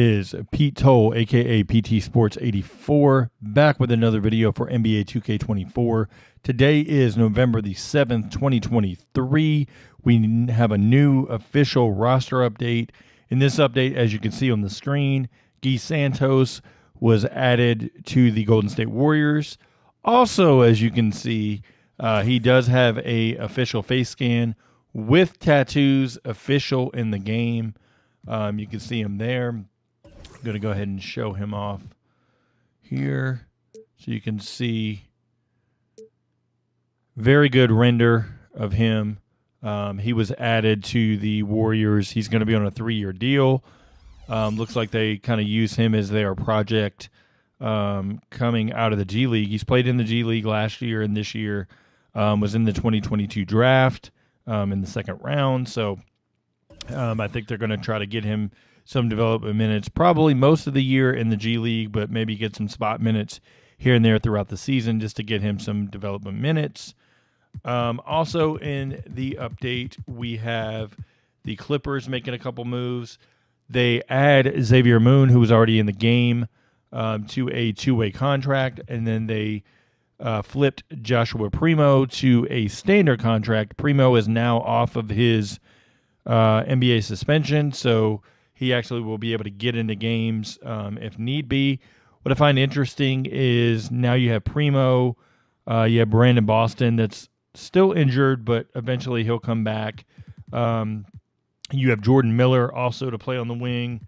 Is Pete Toll, aka PT Sports 84, back with another video for NBA 2K24. Today is November the 7th, 2023. We have a new official roster update. In this update, as you can see on the screen, Gui Santos was added to the Golden State Warriors. Also, as you can see, he does have a official face scan with tattoos, official in the game. You can see him there. I'm going to go ahead and show him off here so you can see. Very good render of him. He was added to the Warriors. He's going to be on a 3-year deal. Looks like they kind of use him as their project coming out of the G League. He's played in the G League last year and this year. Was in the 2022 draft in the second round. So I think they're going to try to get him some development minutes, probably most of the year in the G League, but maybe get some spot minutes here and there throughout the season just to get him some development minutes. Also in the update, we have the Clippers making a couple moves. They add Xavier Moon, who was already in the game, to a two-way contract, and then they flipped Joshua Primo to a standard contract. Primo is now off of his NBA suspension, so he actually will be able to get into games if need be. What I find interesting is now you have Primo, you have Brandon Boston that's still injured, but eventually he'll come back. You have Jordan Miller also to play on the wing.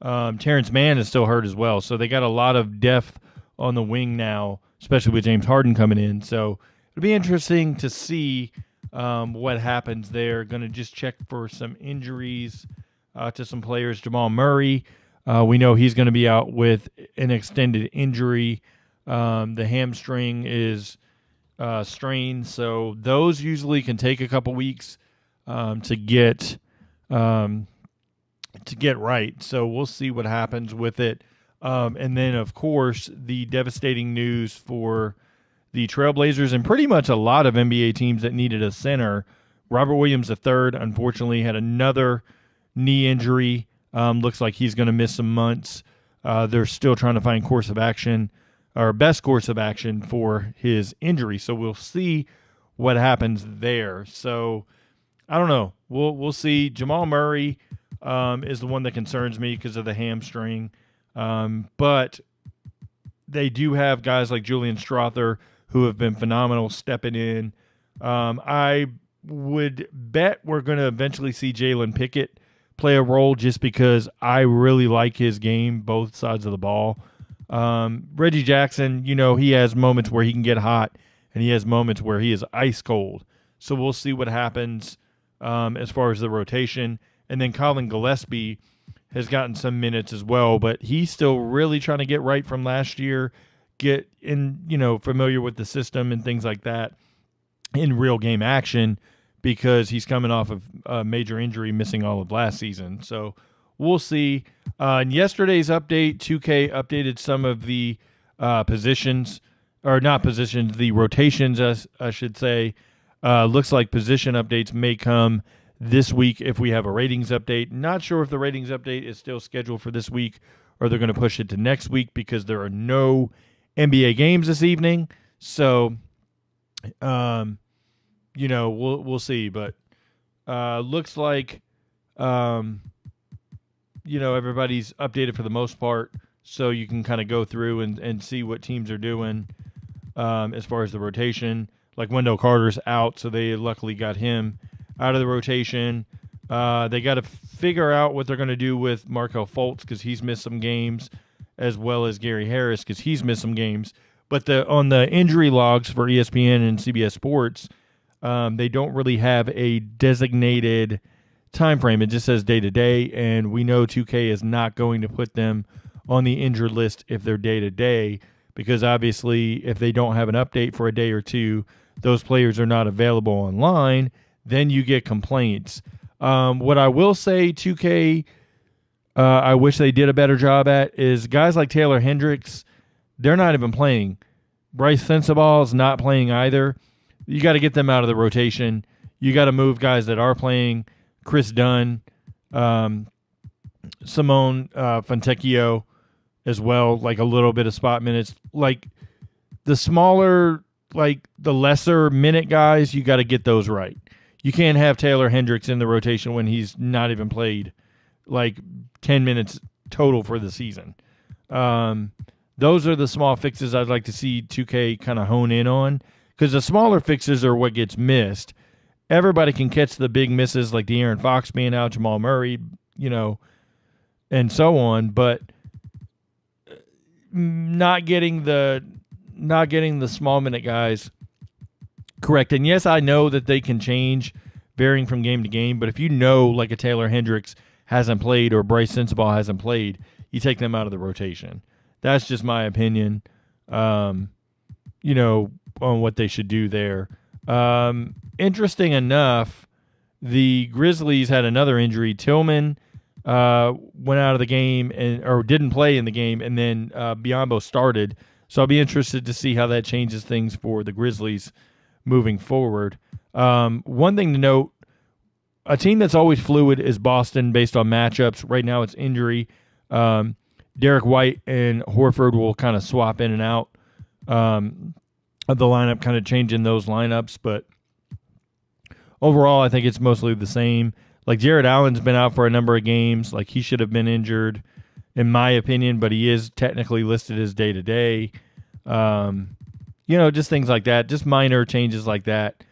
Terrence Mann is still hurt as well, so they got a lot of depth on the wing now, especially with James Harden coming in. So it'll be interesting to see what happens there. Going to just check for some injuries to some players. Jamal Murray, we know he's going to be out with an extended injury. The hamstring is strained, so those usually can take a couple weeks to get right. So we'll see what happens with it. And then, of course, the devastating news for the Trailblazers and pretty much a lot of NBA teams that needed a center. Robert Williams III, unfortunately, had another knee injury. Looks like he's going to miss some months. They're still trying to find course of action or best course of action for his injury. So we'll see what happens there. So I don't know. We'll see. Jamal Murray is the one that concerns me because of the hamstring. But they do have guys like Julian Strother who have been phenomenal stepping in. I would bet we're going to eventually see Jalen Pickett play a role just because I really like his game, both sides of the ball. Reggie Jackson, he has moments where he can get hot and he has moments where he is ice cold. So we'll see what happens as far as the rotation. And then Colin Gillespie has gotten some minutes as well, but he's still really trying to get right from last year, get in, familiar with the system and things like that in real game action because he's coming off of a major injury, missing all of last season. So we'll see. In yesterday's update, 2K updated some of the positions, or not positions, the rotations, as I should say. Looks like position updates may come this week if we have a ratings update. Not sure if the ratings update is still scheduled for this week or they're going to push it to next week because there are no NBA games this evening. So, we'll see. But looks like, everybody's updated for the most part. So you can kind of go through and see what teams are doing as far as the rotation. Like Wendell Carter's out, so they luckily got him out of the rotation. They got to figure out what they're going to do with Markelle Fultz because he's missed some games, as well as Gary Harris because he's missed some games. But on the injury logs for ESPN and CBS Sports, they don't really have a designated time frame. It just says day to day, and we know 2K is not going to put them on the injured list if they're day to day because obviously if they don't have an update for a day or two, those players are not available online. Then you get complaints. What I will say, 2K, I wish they did a better job at is guys like Taylor Hendricks, they're not even playing. Bryce Sensabaugh is not playing either. You got to get them out of the rotation. You got to move guys that are playing. Chris Dunn, Simone Fontecchio as well, like a little bit of spot minutes. Like the smaller, like the lesser minute guys, you got to get those right. You can't have Taylor Hendricks in the rotation when he's not even played like 10 minutes total for the season. Um, those are the small fixes I'd like to see 2K kind of hone in on, because the smaller fixes are what gets missed. Everybody can catch the big misses like De'Aaron Fox being out, Jamal Murray, you know, and so on, but not getting the small minute guys correct. And yes, I know that they can change varying from game to game, but if you know like a Taylor Hendricks hasn't played or Bryce Sensabaugh hasn't played, you take them out of the rotation. That's just my opinion, you know, on what they should do there. Interesting enough, the Grizzlies had another injury. Tillman went out of the game or didn't play in the game, and then Biyombo started. So I'll be interested to see how that changes things for the Grizzlies moving forward. One thing to note, a team that's always fluid is Boston based on matchups. Right now it's injury. Derek White and Horford will kind of swap in and out of the lineup, kind of changing those lineups. But overall, I think it's mostly the same. Like Jared Allen's been out for a number of games. Like he should have been injured, in my opinion, but he is technically listed as day-to-day. You know, just things like that. Just minor changes like that.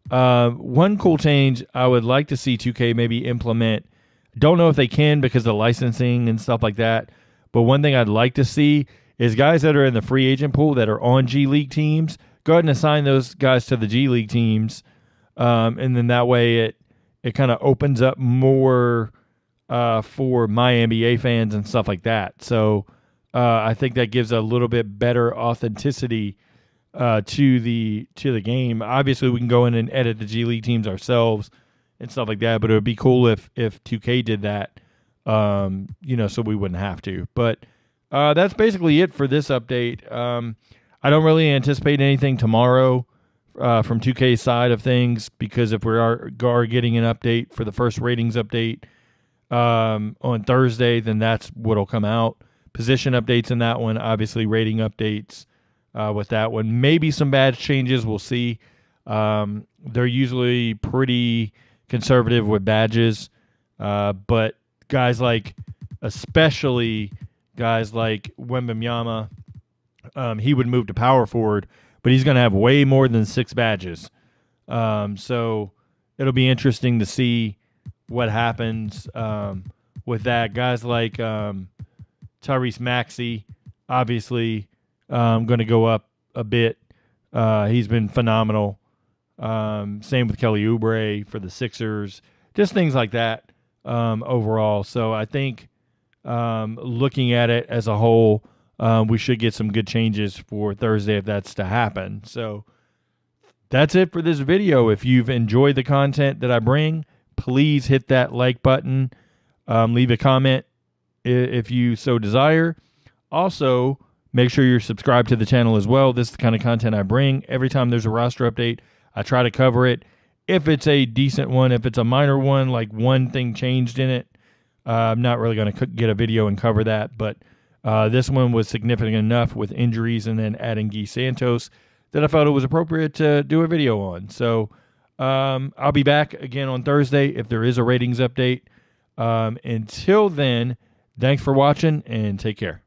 One cool change I would like to see 2K maybe implement. Don't know if they can because of licensing and stuff like that. But one thing I'd like to see is guys that are in the free agent pool that are on G League teams, go ahead and assign those guys to the G League teams. And then that way it kind of opens up more for my NBA fans and stuff like that. So I think that gives a little bit better authenticity to the game. Obviously, we can go in and edit the G League teams ourselves and stuff like that, but it would be cool if 2K did that, you know, so we wouldn't have to. But that's basically it for this update. I don't really anticipate anything tomorrow from 2K's side of things, because if we are getting an update for the first ratings update on Thursday, then that's what'll come out. Position updates in that one, obviously rating updates with that one. Maybe some badge changes, we'll see. They're usually pretty conservative with badges, but guys like, especially guys like Wembanyama, he would move to power forward, but he's going to have way more than 6 badges. So it'll be interesting to see what happens with that. Guys like Tyrese Maxey, obviously, going to go up a bit. He's been phenomenal. Same with Kelly Oubre for the Sixers. Just things like that overall. So I think looking at it as a whole, we should get some good changes for Thursday if that's to happen. So that's it for this video. If you've enjoyed the content that I bring, please hit that like button. Leave a comment if you so desire. Also, make sure you're subscribed to the channel as well. This is the kind of content I bring. Every time there's a roster update, I try to cover it. If it's a decent one, if it's a minor one, like one thing changed in it, I'm not really going to get a video and cover that. But this one was significant enough with injuries and then adding Gui Santos that I felt it was appropriate to do a video on. So I'll be back again on Thursday if there is a ratings update. Until then, thanks for watching and take care.